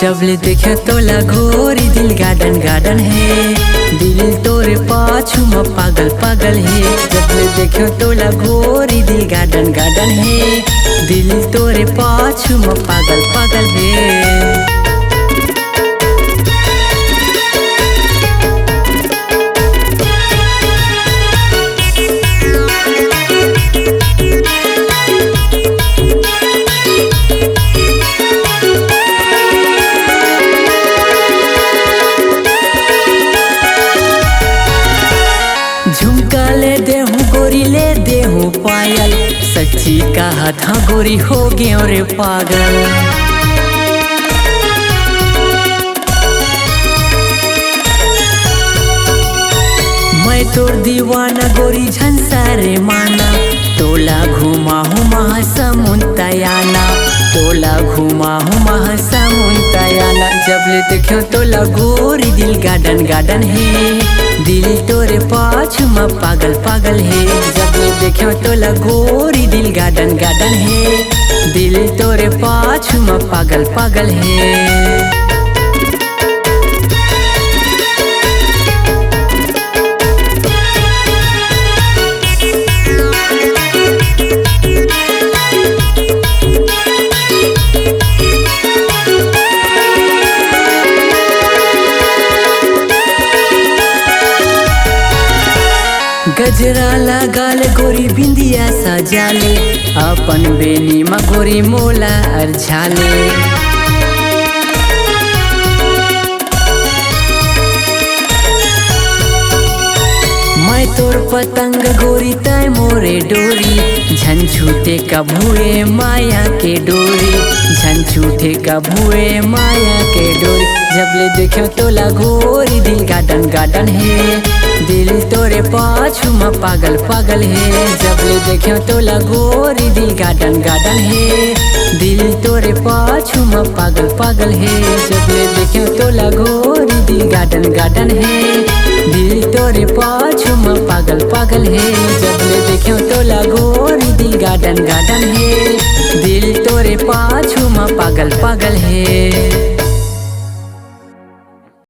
जब ले देखा तोला घोरी दिल गार्डन गार्डन है, दिल तोरे पाछू में पागल पागल है। जब ले देखा तोला घोरी दिल गार्डन गार्डन है, दिल तोरे पाछू में पागल पागल है। झुमका ले देहूँ गोरी ले देहूँ पायल, सच्ची कहा था गोरी हो गए रे पागल। मैं तोर दीवाना गोरी झंसा रे माना, तोला घुमा हूँ महासमुंदयाना, तोला घुमा हूँ महासमुंदयाना। जब ले देखो तोला गोरी दिल गार्डन गार्डन है, दिल तोरे पाछू में पागल पागल है। जब ले देखो तोला गोरी दिल गार्डन गार्डन है, दिल तोरे पाछू में पागल पागल है। गजरा लगाल गोरी बिंदिया सजाले, अपन बेनी में गोरी मोला अर्झाले। मैं तोर पतंग गोरी तय मोरे डोरी, झन छूटे कभुए माया के डोरी, झन छूटे कभुए माया के डोरी। जब ले देखो तोला गोरी दिल गार्डन गार्डन है, दिल तोरे पाछू में पागल पागल है। जब ले देखो तोला गोरी दिल गार्डन गार्डन है, दिल तोरे पाछू में पागल पागल है। जब ले देखो तोला गोरी दिल गार्डन गार्डन है, दिल तोरे पाछू में पागल पागल है। जब ले देखो तोला गोरी दिल गार्डन गार्डन है, दिल तोरे पाछू में पागल पागल है।